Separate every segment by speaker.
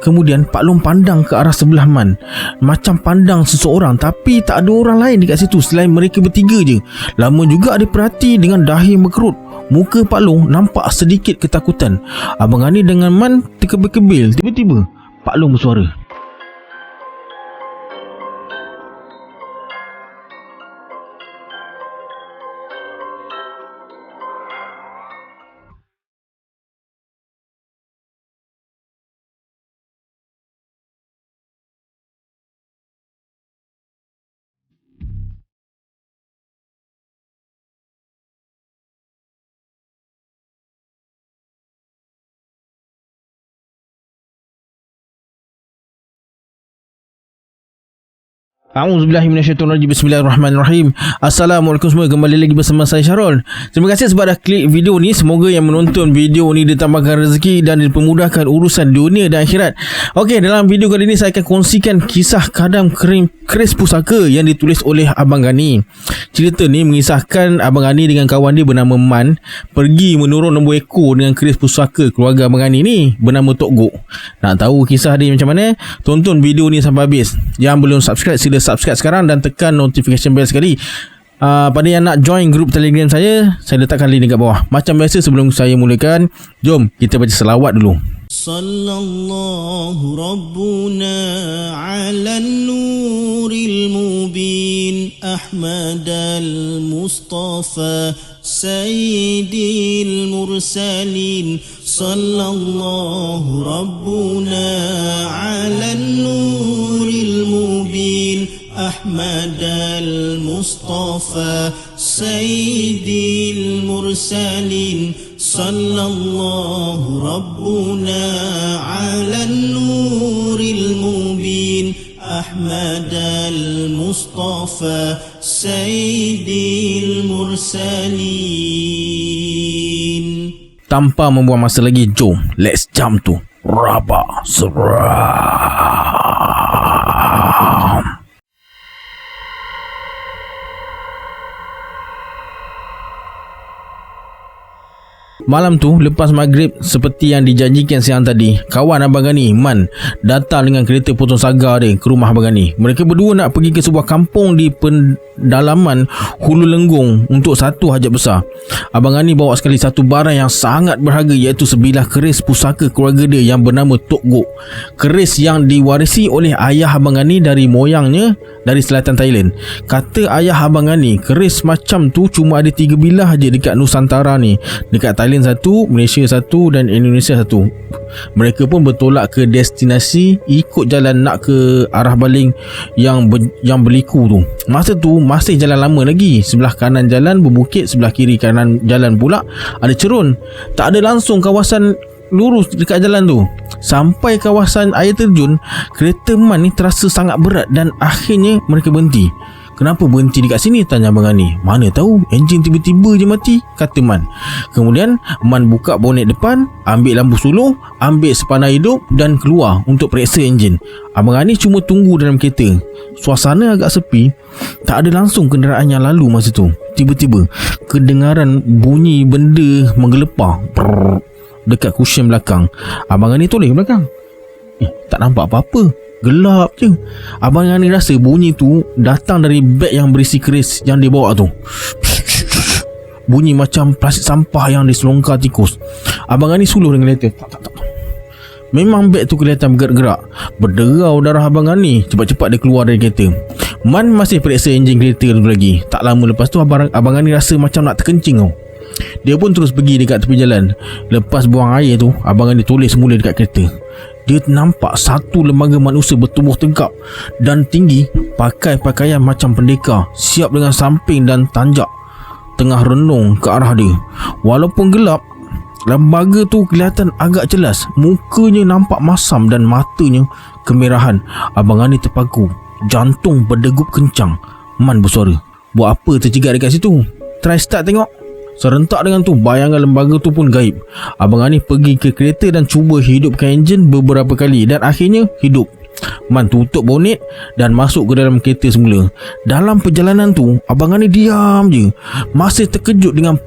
Speaker 1: Kemudian Pak Long pandang ke arah sebelah Man, macam pandang seseorang, tapi tak ada orang lain dekat situ selain mereka bertiga je. Lama juga dia perhati dengan dahi yang berkerut. Muka Pak Long nampak sedikit ketakutan. Abang Ani dengan Man terkebil-kebil. Tiba-tiba Pak Long bersuara, A'udzubillahi minasyaitonirrajim. Bismillahirrahmanirrahim. Assalamualaikum semua, kembali lagi bersama saya Syarul. Terima kasih sebab dah klik video ni. Semoga yang menonton video ni ditambahkan rezeki dan dipermudahkan urusan dunia dan akhirat. Okey, dalam video kali ni saya akan kongsikan kisah kadam keris pusaka yang ditulis oleh Abang Gani. Cerita ni mengisahkan Abang Gani dengan kawan dia bernama Man pergi menurun nombor ekor dengan keris pusaka keluarga Abang Gani ni bernama Tok Gok. Nak tahu kisah dia macam mana? Tonton video ni sampai habis. Yang belum subscribe, sila subscribe sekarang dan tekan notification bell sekali. Pada yang nak join grup Telegram saya letakkan link dekat bawah. Macam biasa, sebelum saya mulakan, jom kita baca selawat dulu.
Speaker 2: Sallallahu Rabbuna ala nuril mubin Ahmad al-Mustafa Sayyidil Mursalin. Sallallahu Rabbuna ala nuril mubin Ahmad al-Mustafa Sayyidil Mursalin. Sallallahu Rabbuna ala nuril mubin Ahmad al-Mustafa Sayyidil Mursalin.
Speaker 1: Tanpa membuang masa lagi, jom let's jump to Rabak Seram. Malam tu lepas maghrib, seperti yang dijanjikan siang tadi, kawan Abang Gani, Man, datang dengan kereta potong sagar dia ke rumah Abang Gani. Mereka berdua nak pergi ke sebuah kampung di pendalaman Hulu Lenggong untuk satu hajat besar. Abang Gani bawa sekali satu barang yang sangat berharga, iaitu sebilah keris pusaka keluarga dia yang bernama Tok Gok. Keris yang diwarisi oleh ayah Abang Gani dari moyangnya dari selatan Thailand. Kata ayah Abang Gani, keris macam tu cuma ada 3 bilah je dekat Nusantara ni. Dekat Thailand satu, Malaysia satu dan Indonesia satu. Mereka pun bertolak ke destinasi, ikut jalan nak ke arah baling yang berliku tu. Masa tu masih jalan lama lagi. Sebelah kanan jalan berbukit, sebelah kiri kanan jalan pula ada cerun. Tak ada langsung kawasan lurus dekat jalan tu. Sampai kawasan air terjun, kereta Man ni terasa sangat berat dan akhirnya mereka berhenti. Kenapa berhenti dekat sini? Tanya Abang Gani. Mana tahu, enjin tiba-tiba je mati, kata Man. Kemudian Man buka bonet depan, ambil lampu suluh, ambil spana hidup dan keluar untuk periksa enjin. Abang Gani cuma tunggu dalam kereta. Suasana agak sepi, tak ada langsung kenderaan yang lalu masa tu. Tiba-tiba kedengaran bunyi benda menggelepar dekat cushion belakang. Abang Gani toleh ke belakang. Tak nampak apa-apa, gelap je. Abang Gani rasa bunyi tu datang dari beg yang berisi keris yang dia bawa tu. Bunyi macam plastik sampah yang diselongkar tikus. Abang Gani suluh dengan kereta. Tak. Memang beg tu kelihatan bergerak-gerak. Berderau darah Abang Gani. Cepat-cepat dia keluar dari kereta. Man masih periksa enjin kereta dulu lagi. Tak lama lepas tu Abang Gani rasa macam nak terkencing tau. Dia pun terus pergi dekat tepi jalan. Lepas buang air tu, Abang Gani tulis semula dekat kereta. Dia nampak satu lembaga manusia bertubuh tegap dan tinggi, pakai pakaian macam pendekar, siap dengan samping dan tanjak, tengah renung ke arah dia. Walaupun gelap, lembaga tu kelihatan agak jelas. Mukanya nampak masam dan matanya kemerahan. Abang Gani terpaku, jantung berdegup kencang. Man bersuara, buat apa tercegat dekat situ? Try start tengok. Serentak dengan tu, bayangan lembaga tu pun gaib. Abang Gani pergi ke kereta dan cuba hidupkan enjin beberapa kali dan akhirnya hidup. Man tutup bonet dan masuk ke dalam kereta semula. Dalam perjalanan tu, Abang Gani diam je, masih terkejut dengan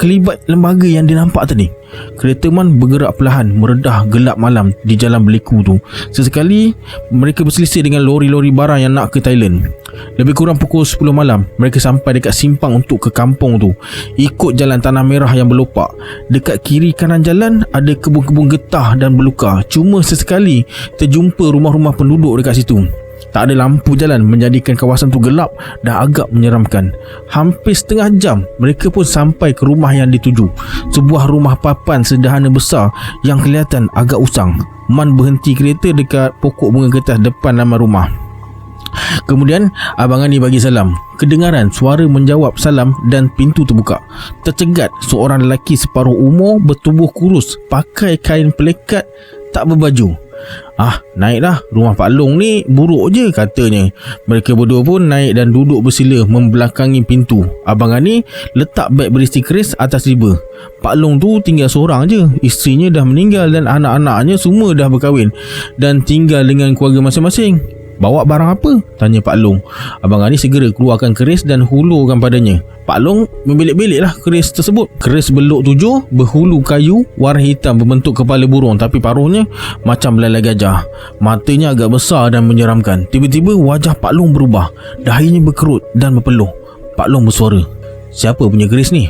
Speaker 1: kelibat lembaga yang dia nampak tadi. Kereta Man bergerak perlahan meredah gelap malam di jalan berliku tu. Sesekali mereka berselisih dengan lori-lori barang yang nak ke Thailand. Lebih kurang pukul 10 malam, mereka sampai dekat simpang untuk ke kampung tu. Ikut jalan tanah merah yang berlopak. Dekat kiri kanan jalan ada kebun-kebun getah dan belukar. Cuma sesekali terjumpa rumah-rumah penduduk dekat situ. Tak ada lampu jalan menjadikan kawasan tu gelap dan agak menyeramkan. Hampir setengah jam mereka pun sampai ke rumah yang dituju. Sebuah rumah papan sederhana besar yang kelihatan agak usang. Man berhenti kereta dekat pokok bunga kertas depan laman rumah. Kemudian Abang Ani bagi salam. Kedengaran suara menjawab salam dan pintu terbuka. Tercegat seorang lelaki separuh umur, bertubuh kurus, pakai kain pelekat, tak berbaju. Naiklah, rumah Pak Long ni buruk je, katanya. Mereka berdua pun naik dan duduk bersila membelakangi pintu. Abang Ani letak beg berisi keris atas riba. Pak Long tu tinggal seorang je. Isterinya dah meninggal dan anak-anaknya semua dah berkahwin dan tinggal dengan keluarga masing-masing. Bawa barang apa? Tanya Pak Long. Abang Ani segera keluarkan keris dan hulurkan padanya. Pak Long membelik-beliklah keris tersebut. Keris beluk 7 berhulu kayu warna hitam berbentuk kepala burung, tapi paruhnya macam belalai gajah. Matanya agak besar dan menyeramkan. Tiba-tiba wajah Pak Long berubah. Dahinya berkerut dan berpeluh. Pak Long bersuara, "Siapa punya keris ni?"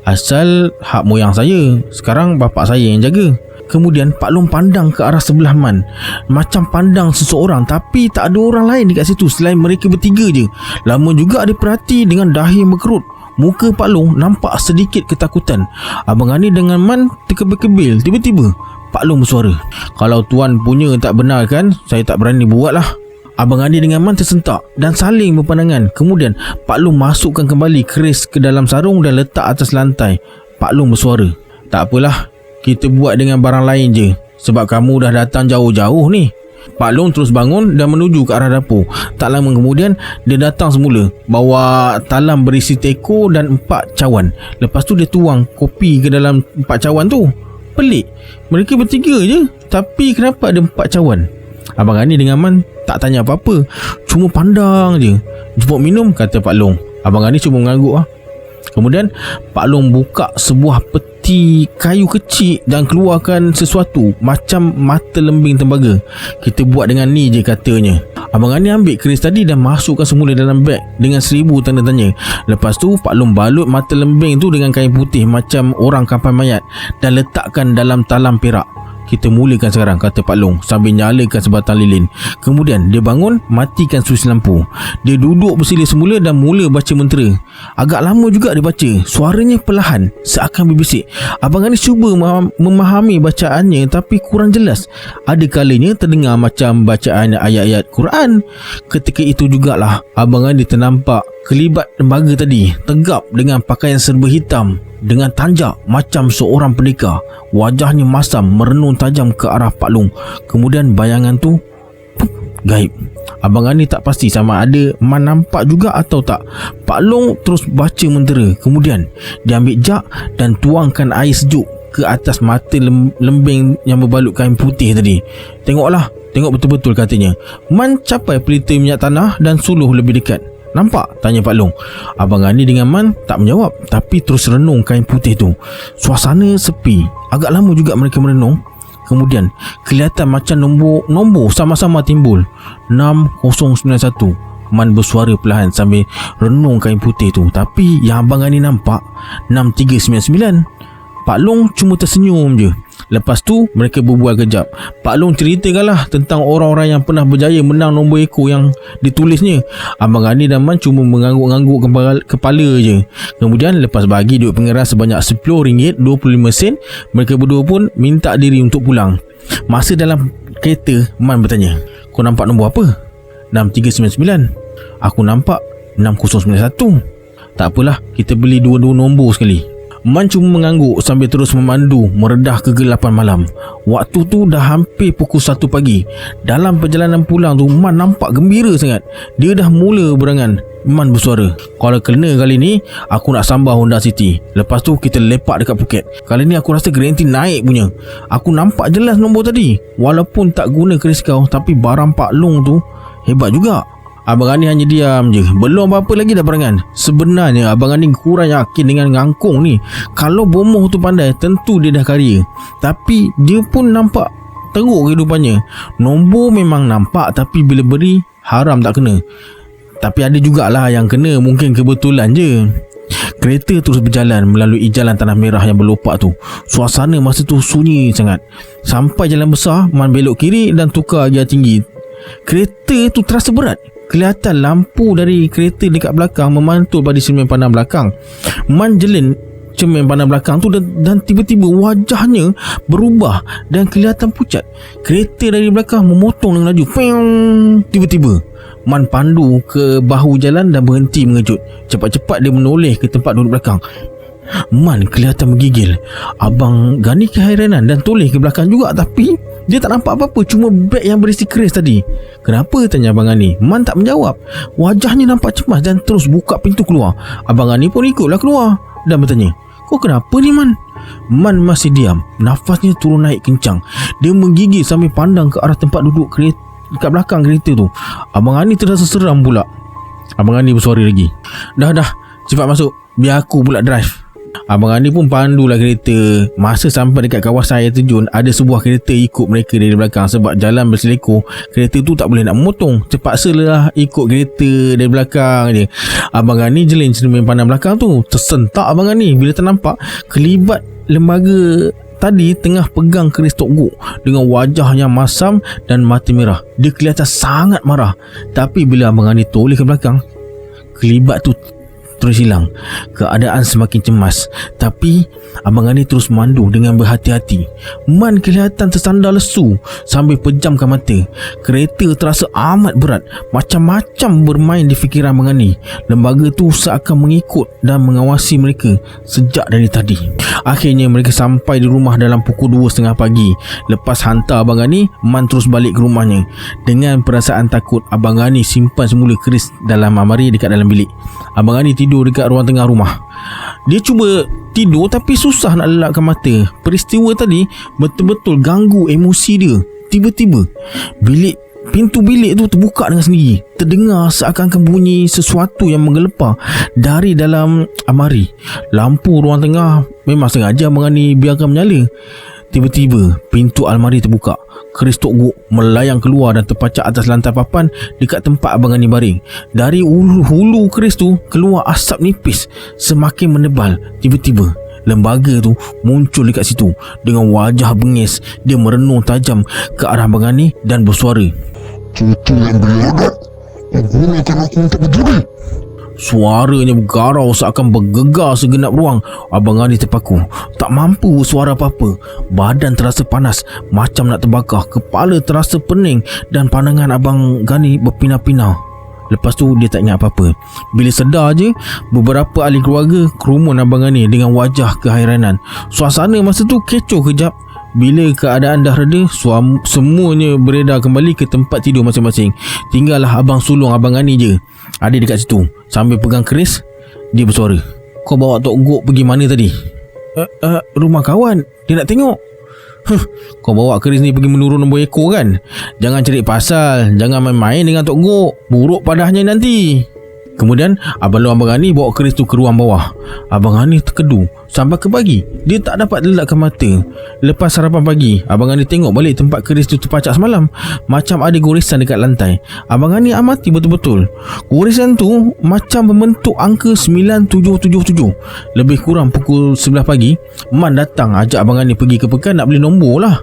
Speaker 1: "Asal hak moyang saya. Sekarang bapak saya yang jaga." Kemudian Pak Long pandang ke arah sebelah Man, macam pandang seseorang, tapi tak ada orang lain dekat situ selain mereka bertiga je. Lama juga dia perhati dengan dahi yang berkerut. Muka Pak Long nampak sedikit ketakutan. Abang Ani dengan Man terkebil-kebil. Tiba-tiba Pak Long bersuara, "Kalau tuan punya tak benar kan, saya tak berani buat lah." Abang Ani dengan Man tersentak dan saling berpandangan. Kemudian Pak Long masukkan kembali keris ke dalam sarung dan letak atas lantai. Pak Long bersuara, "Tak apalah, kita buat dengan barang lain je, sebab kamu dah datang jauh-jauh ni." Pak Long terus bangun dan menuju ke arah dapur. Tak lama kemudian dia datang semula, bawa talam berisi teko dan 4 cawan. Lepas tu dia tuang kopi ke dalam 4 cawan tu. Pelik, mereka bertiga je, tapi kenapa ada 4 cawan? Abang Ani dengan Man tak tanya apa-apa, cuma pandang je. "Jemput minum," kata Pak Long. Abang Ani cuma mengangguk. Kemudian Pak Long buka sebuah peti kayu kecil dan keluarkan sesuatu macam mata lembing tembaga. "Kita buat dengan ni je," katanya. Abang Ani ambil keris tadi dan masukkan semula dalam beg dengan 1000 tanda tanya. Lepas tu Pak Long balut mata lembing tu dengan kain putih macam orang kapal mayat dan letakkan dalam talam perak. "Kita mulakan sekarang," kata Pak Long sambil nyalakan sebatang lilin. Kemudian dia bangun, matikan suis lampu. Dia duduk bersila semula dan mula baca mentera. Agak lama juga dia baca. Suaranya perlahan, seakan berbisik. Abang Ani cuba memahami bacaannya tapi kurang jelas. Ada kalanya terdengar macam bacaan ayat-ayat Quran. Ketika itu jugalah Abang Ani ternampak kelibat tembaga tadi tegap dengan pakaian serba hitam dengan tanjak macam seorang pendekar. Wajahnya masam merenung tajam ke arah Pak Long. Kemudian bayangan tu gaib. Abang Ani tak pasti sama ada Man nampak juga atau tak. Pak Long terus baca mentera. Kemudian dia ambil jak dan tuangkan air sejuk ke atas mata lembing yang berbalut kain putih tadi. "Tengoklah, tengok betul-betul," katanya. Man capai pelita minyak tanah dan suluh lebih dekat. "Nampak?" tanya Pak Long. Abang Ani dengan Man tak menjawab, tapi terus renung kain putih tu. Suasana sepi. Agak lama juga mereka merenung. Kemudian kelihatan macam nombor sama-sama timbul. 6091. Man bersuara perlahan sambil renung kain putih tu. Tapi yang Abang Ani nampak 6399. Pak Long cuma tersenyum je. Lepas tu mereka berbual kejap. Pak Long ceritakanlah tentang orang-orang yang pernah berjaya menang nombor ekor yang ditulisnya. Abang Ani dan Man cuma mengangguk-angguk kepala je. Kemudian lepas bagi duit pengeras sebanyak RM10.25, mereka berdua pun minta diri untuk pulang. Masa dalam kereta, Man bertanya, "Kau nampak nombor apa?" 6399. "Aku nampak 6091. "Tak apalah, kita beli dua-dua nombor sekali." Man cuma mengangguk sambil terus memandu meredah kegelapan malam. Waktu tu dah hampir pukul 1 pagi. Dalam perjalanan pulang tu, Man nampak gembira sangat. Dia dah mula berangan. Man bersuara, "Kalau kena kali ni, aku nak sambar Honda City. Lepas tu kita lepak dekat Phuket. Kali ni aku rasa garanti naik punya. Aku nampak jelas nombor tadi. Walaupun tak guna keris kau, tapi barang Pak Long tu hebat juga." Abang Ani hanya diam je. Belum apa-apa lagi dah perangan. Sebenarnya Abang Ani kurang yakin dengan ngangkung ni. Kalau bomoh tu pandai, tentu dia dah karya. Tapi dia pun nampak teruk kehidupannya. Nombor memang nampak, tapi bila beri haram tak kena. Tapi ada jugalah yang kena, mungkin kebetulan je. Kereta terus berjalan melalui jalan tanah merah yang berlopak tu. Suasana masa tu sunyi sangat. Sampai jalan besar, Man belok kiri dan tukar gear tinggi. Kereta tu terasa berat. Kelihatan lampu dari kereta dekat belakang memantul pada cermin pandang belakang. Man jelin cermin pandang belakang tu dan tiba-tiba wajahnya berubah dan kelihatan pucat. Kereta dari belakang memotong dengan laju. Tiba-tiba Man pandu ke bahu jalan dan berhenti mengejut. Cepat-cepat dia menoleh ke tempat duduk belakang. Man kelihatan menggigil. Abang Gani keheranan dan toleh ke belakang juga, tapi dia tak nampak apa-apa, cuma beg yang berisi keris tadi. Kenapa? Tanya Abang Gani. Man tak menjawab. Wajahnya nampak cemas dan terus buka pintu keluar. Abang Gani pun ikutlah keluar dan bertanya, "Kau kenapa ni, Man?" Man masih diam. Nafasnya turun naik kencang. Dia menggigil sambil pandang ke arah tempat duduk kereta dekat belakang kereta tu. Abang Ani terasa seram pula. Abang Ani bersuara lagi, Dah, cepat masuk, biar aku pula drive." Abang Ani pun pandulah kereta. Masa sampai dekat kawasan air terjun, ada sebuah kereta ikut mereka dari belakang. Sebab jalan berselekor, kereta tu tak boleh nak memotong. Terpaksalah ikut kereta dari belakang je. Abang Ani jelin cermin pandang belakang tu. Tersentak Abang Ani bila ternampak kelibat lembaga tadi tengah pegang keris Tok Guk dengan wajah yang masam dan mata merah. Dia kelihatan sangat marah. Tapi bila Abang Ani toleh ke belakang, kelibat tu terus hilang. Keadaan semakin cemas, tapi Abang Ani terus memandu dengan berhati-hati. Man kelihatan tersandar lesu sambil pejamkan mata. Kereta terasa amat berat. Macam-macam bermain di fikiran Abang Ani. Lembaga tu seakan mengikut dan mengawasi mereka sejak dari tadi. Akhirnya mereka sampai di rumah dalam pukul 2:30 pagi. Lepas hantar Abang Ani, Man terus balik ke rumahnya. Dengan perasaan takut, Abang Ani simpan semula keris dalam almari dekat dalam bilik. Abang Ani tidur dekat ruang tengah rumah. Dia cuba tidur tapi susah nak lelapkan mata. Peristiwa tadi betul-betul ganggu emosi dia. Tiba-tiba pintu bilik tu terbuka dengan sendiri. Terdengar seakan-akan bunyi sesuatu yang menggelepar dari dalam almari. Lampu ruang tengah memang sengaja Abang Ani biarkan menyala. Tiba-tiba pintu almari terbuka. Keris Tok Guk melayang keluar dan terpacak atas lantai papan dekat tempat Abang Ani baring. Dari hulu keris tu keluar asap nipis semakin menebal. Tiba-tiba lembaga tu muncul dekat situ. Dengan wajah bengis, dia merenung tajam ke arah Abang Ani dan bersuara,
Speaker 3: "Cucu yang belagat, gunakan aku untuk berjudi."
Speaker 1: Suaranya bergarau seakan bergegar segenap ruang. Abang Ani terpaku, tak mampu bersuara apa-apa. Badan terasa panas, macam nak terbakar. Kepala terasa pening dan pandangan Abang Gani berpinah-pinah. Lepas tu dia tak ingat apa-apa. Bila sedar je, beberapa ahli keluarga kerumun Abang Ani dengan wajah keheranan. Suasana masa tu kecoh kejap. Bila keadaan dah reda, semuanya beredar kembali ke tempat tidur masing-masing. Tinggallah abang sulung Abang Ani je ada dekat situ. Sambil pegang keris, dia bersuara, "Kau bawa Tok Guk pergi mana tadi?" Rumah kawan. Dia nak tengok." Kau bawa keris ni pergi menurun nombor ekor kan? Jangan cerit pasal. Jangan main-main dengan Tok Guk. Buruk padahnya nanti." Kemudian Abang Ani bawa keris tu ke ruang bawah. Abang Ani terkedu sampai ke pagi. Dia tak dapat lelakkan mata. Lepas sarapan pagi, Abang Ani tengok balik tempat keris tu terpacak semalam. Macam ada goresan dekat lantai. Abang Ani amati betul-betul. Goresan tu macam membentuk angka 9777. Lebih kurang pukul 11 pagi, Man datang ajak Abang Ani pergi ke pekan nak beli nombor lah.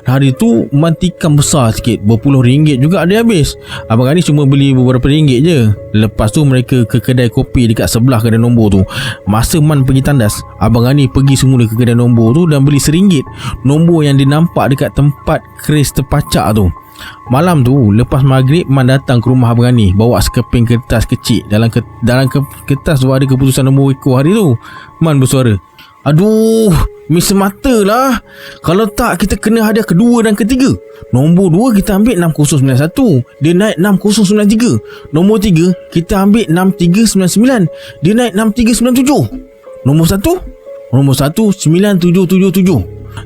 Speaker 1: Hari tu Man tikam besar sikit, berpuluh ringgit juga dia habis. Abang Ani cuma beli beberapa ringgit je. Lepas tu mereka ke kedai kopi dekat sebelah kedai nombor tu. Masa Man pergi tandas, Abang Ani pergi semula ke kedai nombor tu dan beli RM1 nombor yang dinampak dekat tempat keris terpacak tu. Malam tu lepas maghrib, Man datang ke rumah Abang Ani bawa sekeping kertas kecil. Dalam kertas tu ada keputusan nombor ekor hari tu. Man bersuara, "Aduh, Miss mata lah. Kalau tak, kita kena hadiah kedua dan ketiga. Nombor 2 kita ambil 6091. Dia naik 6093. Nombor 3 kita ambil 6399. Dia naik 6397. Nombor 1 9777.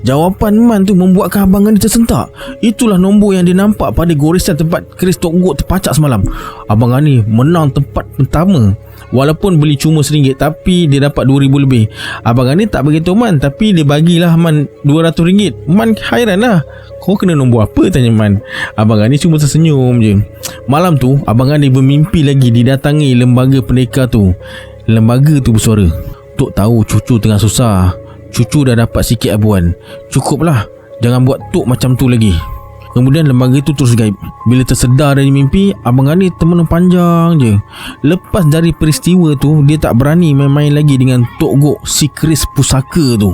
Speaker 1: Jawapan Man tu membuatkan Abang Gani tersentak. Itulah nombor yang dia nampak pada goresan tempat keris Tok Gok terpacak semalam. Abang Gani menang tempat pertama. Walaupun beli cuma RM1 tapi dia dapat RM2,000 lebih. Abang Gani tak beritahu Man, tapi dia bagilah Man RM200. Man hairan lah. Kau kena nombor apa, tanya Man. Abang Gani cuma tersenyum je. Malam tu Abang Gani bermimpi lagi didatangi lembaga pendekar tu. Lembaga tu bersuara, Tok tahu cucu tengah susah. Cucu dah dapat sikit abuan. Cukuplah, jangan buat Tok macam tu lagi. Kemudian lembaga itu terus gaib. Bila tersedar dari mimpi, Abang Gani termenung panjang je. Lepas dari peristiwa tu, dia tak berani main-main lagi dengan Tok Gok si keris pusaka tu.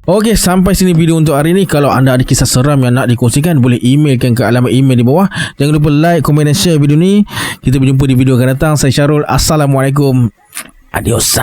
Speaker 1: Okey, sampai sini video untuk hari ni. Kalau anda ada kisah seram yang nak dikongsikan, boleh emailkan ke alamat email di bawah. Jangan lupa like, komen dan share video ni. Kita berjumpa di video akan datang. Saya Syarul. Assalamualaikum. Adios.